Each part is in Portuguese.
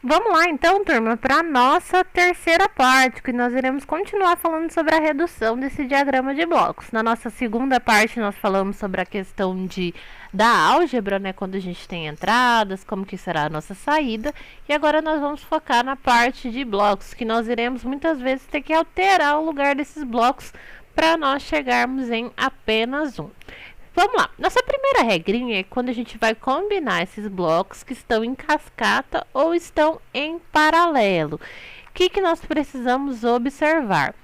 Vamos lá então, turma, para a nossa terceira parte, que nós iremos continuar falando sobre a redução desse diagrama de blocos. Na nossa segunda parte, nós falamos sobre a questão da álgebra, né, quando a gente tem entradas, como que será a nossa saída. E agora nós vamos focar na parte de blocos, que nós iremos muitas vezes ter que alterar o lugar desses blocos para nós chegarmos em apenas um. Vamos lá, nossa primeira regrinha é quando a gente vai combinar esses blocos que estão em cascata ou estão em paralelo. O que nós precisamos observar?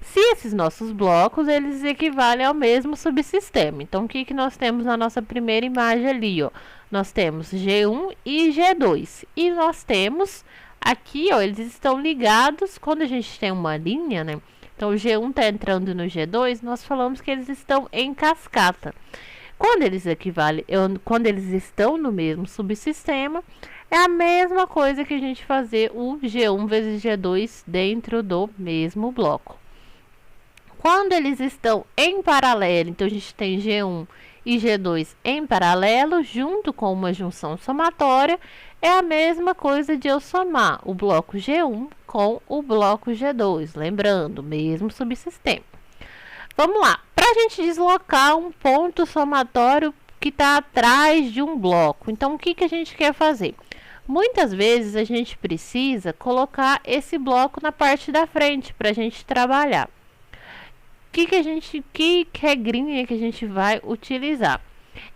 Se esses nossos blocos, eles equivalem ao mesmo subsistema. Então, o que nós temos na nossa primeira imagem ali, ó? Nós temos G1 e G2. E nós temos aqui, ó, eles estão ligados quando a gente tem uma linha, né? Então, o G1 está entrando no G2, nós falamos que eles estão em cascata. Quando eles quando eles estão no mesmo subsistema, é a mesma coisa que a gente fazer o G1 vezes G2 dentro do mesmo bloco. Quando eles estão em paralelo, então a gente tem G1 e G2 em paralelo, junto com uma junção somatória, é a mesma coisa de eu somar o bloco G1 com o bloco G2, lembrando, mesmo subsistema. Vamos lá, para a gente deslocar um ponto somatório que está atrás de um bloco, então o que a gente quer fazer? Muitas vezes a gente precisa colocar esse bloco na parte da frente para a gente trabalhar. Que regrinha que a gente vai utilizar?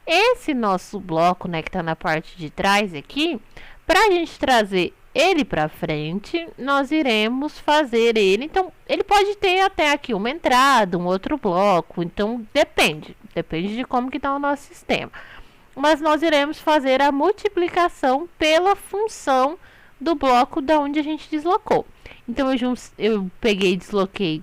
Esse nosso bloco, né, que está na parte de trás aqui, para a gente trazer ele para frente, nós iremos fazer ele. Então, ele pode ter até aqui uma entrada, um outro bloco. Então, depende de como que está o nosso sistema. Mas nós iremos fazer a multiplicação pela função do bloco da onde a gente deslocou. Então, eu peguei e desloquei.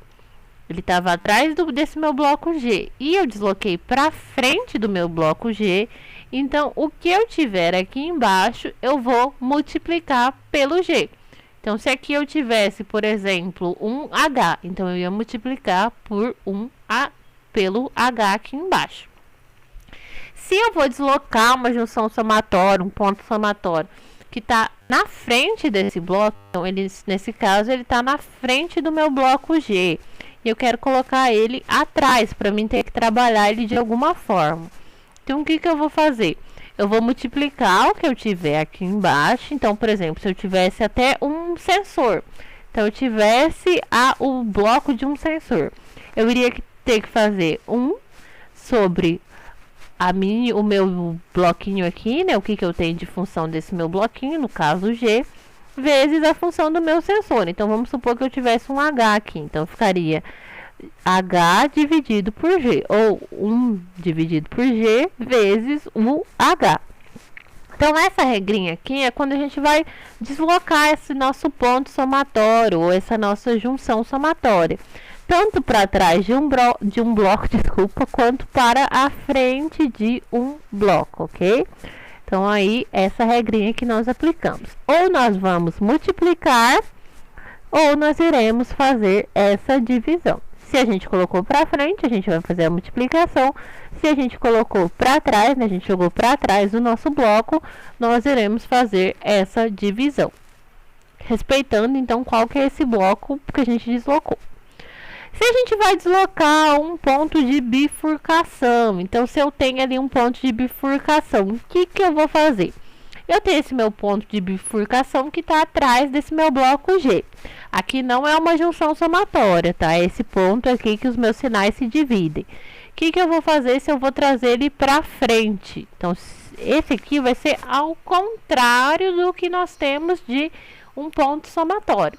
Ele estava atrás desse meu bloco G. E eu desloquei para frente do meu bloco G. Então, o que eu tiver aqui embaixo, eu vou multiplicar pelo G. Então, se aqui eu tivesse, por exemplo, um H, então eu ia multiplicar por pelo H aqui embaixo. Se eu vou deslocar uma junção somatória, um ponto somatório, que está na frente desse bloco, então, nesse caso, ele está na frente do meu bloco G. E eu quero colocar ele atrás, para mim ter que trabalhar ele de alguma forma. Então, o que eu vou fazer? Eu vou multiplicar o que eu tiver aqui embaixo. Então, por exemplo, se eu tivesse até um sensor. Então, eu tivesse o bloco de um sensor. Eu iria ter que fazer 1 sobre o meu bloquinho aqui, né? O que eu tenho de função desse meu bloquinho, no caso G, vezes a função do meu sensor. Então, vamos supor que eu tivesse um H aqui. Então, ficaria H dividido por G, ou 1 dividido por G vezes o H. Então, essa regrinha aqui é quando a gente vai deslocar esse nosso ponto somatório, ou essa nossa junção somatória, tanto para trás de um bloco, desculpa, quanto para a frente de um bloco, ok? Então, aí, essa regrinha que nós aplicamos. Ou nós vamos multiplicar, ou nós iremos fazer essa divisão. Se a gente colocou para frente, a gente vai fazer a multiplicação. Se a gente colocou para trás, né, a gente jogou para trás do nosso bloco, nós iremos fazer essa divisão. Respeitando, então, qual que é esse bloco que a gente deslocou. Se a gente vai deslocar um ponto de bifurcação, então, se eu tenho ali um ponto de bifurcação, o que eu vou fazer? Eu tenho esse meu ponto de bifurcação que está atrás desse meu bloco G. Aqui não é uma junção somatória, tá? É esse ponto aqui que os meus sinais se dividem. O que eu vou fazer se eu vou trazer ele para frente? Então, esse aqui vai ser ao contrário do que nós temos de um ponto somatório.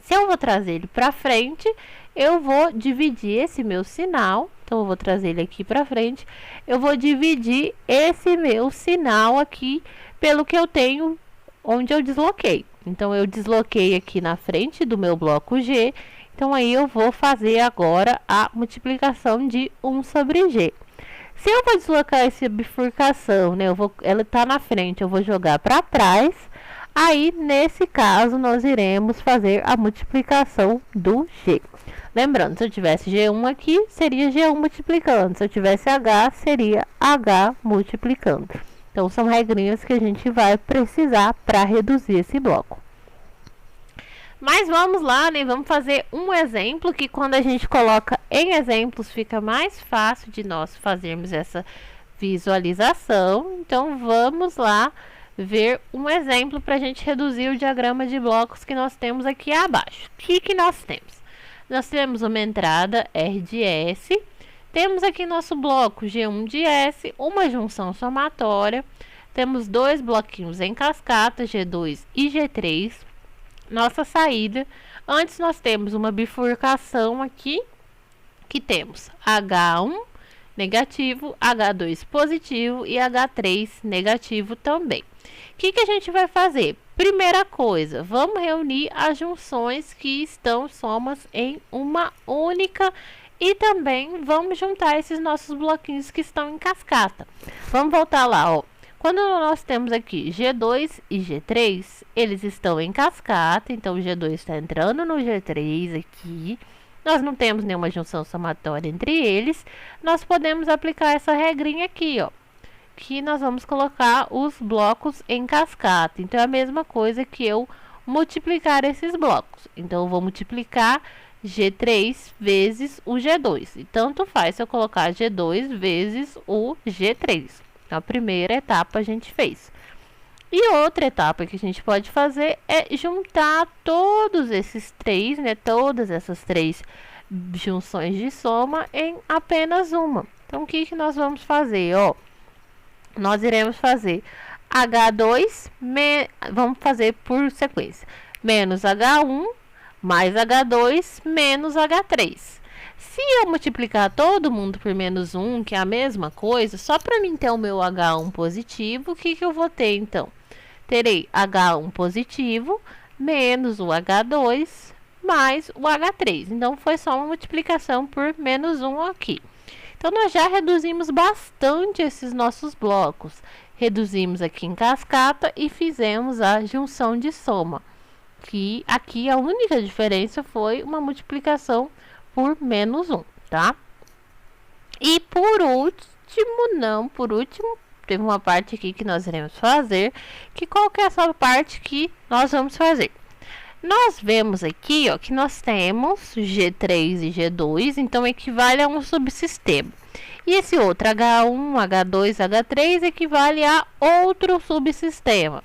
Se eu vou trazer ele para frente, eu vou dividir esse meu sinal. Então, eu vou trazer ele aqui para frente. Eu vou dividir esse meu sinal aqui pelo que eu tenho onde eu desloquei. Então, eu desloquei aqui na frente do meu bloco G. Então, aí eu vou fazer agora a multiplicação de 1 sobre G. Se eu vou deslocar essa bifurcação, né, ela está na frente, eu vou jogar para trás. Aí, nesse caso, nós iremos fazer a multiplicação do G. Lembrando, se eu tivesse G1 aqui, seria G1 multiplicando. Se eu tivesse H, seria H multiplicando. Então, são regrinhas que a gente vai precisar para reduzir esse bloco. Mas vamos lá, né? Vamos fazer um exemplo que quando a gente coloca em exemplos fica mais fácil de nós fazermos essa visualização. Então, vamos lá ver um exemplo para a gente reduzir o diagrama de blocos que nós temos aqui abaixo. O que nós temos? Nós temos uma entrada R de S, temos aqui nosso bloco G1 de S, uma junção somatória, temos dois bloquinhos em cascata, G2 e G3, nossa saída. Antes nós temos uma bifurcação aqui, que temos H1 negativo, H2 positivo e H3 negativo também. O que a gente vai fazer? Primeira coisa, vamos reunir as junções que estão somas em uma única e também vamos juntar esses nossos bloquinhos que estão em cascata. Vamos voltar lá, ó. Quando nós temos aqui G2 e G3, eles estão em cascata, então o G2 está entrando no G3 aqui. Nós não temos nenhuma junção somatória entre eles. Nós podemos aplicar essa regrinha aqui, ó, que nós vamos colocar os blocos em cascata. Então, é a mesma coisa que eu multiplicar esses blocos. Então, eu vou multiplicar G3 vezes o G2. E tanto faz se eu colocar G2 vezes o G3. Então, a primeira etapa a gente fez. E outra etapa que a gente pode fazer é juntar todos esses três, né? Todas essas três junções de soma em apenas uma. Então, o que nós vamos fazer? Ó, nós iremos fazer H2, vamos fazer por sequência, menos H1 mais H2 menos H3. Se eu multiplicar todo mundo por menos 1, que é a mesma coisa, só para mim ter o meu H1 positivo, o que eu vou ter então? Terei H1 positivo menos o H2 mais o H3. Então, foi só uma multiplicação por menos 1 aqui. Então, nós já reduzimos bastante esses nossos blocos. Reduzimos aqui em cascata e fizemos a junção de soma. Que aqui a única diferença foi uma multiplicação por menos 1, tá? E por último, teve uma parte aqui que nós iremos fazer, que qual que é essa parte que nós vamos fazer? Nós vemos aqui, ó, que nós temos G3 e G2, então equivale a um subsistema. E esse outro H1, H2, H3 equivale a outro subsistema.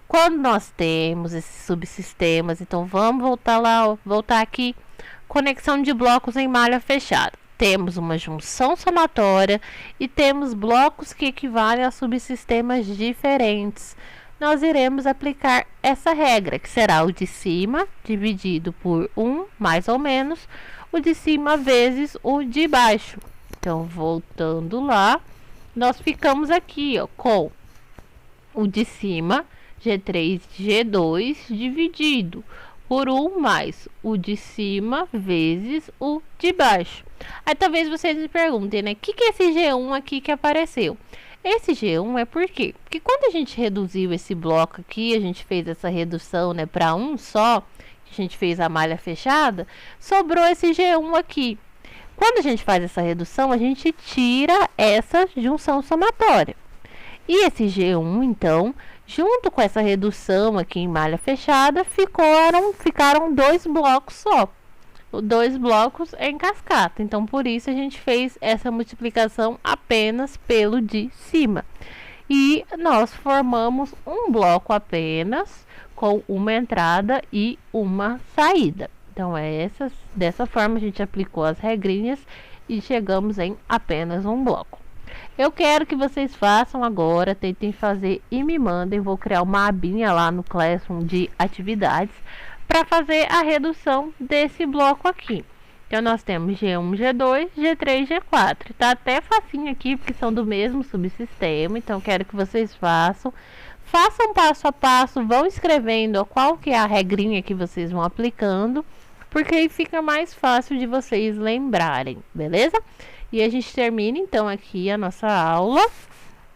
Quando nós temos esses subsistemas, então vamos voltar lá, ó, voltar aqui, conexão de blocos em malha fechada. Temos uma junção somatória e temos blocos que equivalem a subsistemas diferentes. Nós iremos aplicar essa regra, que será o de cima dividido por 1, mais ou menos, o de cima vezes o de baixo. Então, voltando lá, nós ficamos aqui, ó, com o de cima, G3, G2, dividido por 1 mais o de cima vezes o de baixo. Aí talvez vocês me perguntem, né? O que é esse G1 aqui que apareceu? Esse G1 é por quê? Porque quando a gente reduziu esse bloco aqui, a gente fez essa redução, né, para um só, a gente fez a malha fechada, sobrou esse G1 aqui. Quando a gente faz essa redução, a gente tira essa junção somatória. E esse G1, então, junto com essa redução aqui em malha fechada, ficaram dois blocos só. Dois blocos em cascata. Então, por isso, a gente fez essa multiplicação apenas pelo de cima. E nós formamos um bloco apenas com uma entrada e uma saída. Então, dessa forma, a gente aplicou as regrinhas e chegamos em apenas um bloco. Eu quero que vocês façam agora, tentem fazer e me mandem. Vou criar uma abinha lá no Classroom de atividades para fazer a redução desse bloco aqui. Então, nós temos G1, G2, G3, G4. Tá até facinho aqui, porque são do mesmo subsistema. Então, quero que vocês façam passo a passo, vão escrevendo, ó, qual que é a regrinha que vocês vão aplicando, porque aí fica mais fácil de vocês lembrarem, beleza? E a gente termina, então, aqui a nossa aula.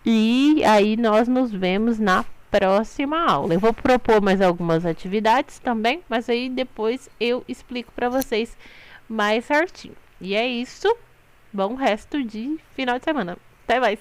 E aí, nós nos vemos na próxima aula. Eu vou propor mais algumas atividades também, mas aí depois eu explico para vocês mais certinho. E é isso. Bom resto de final de semana. Até mais.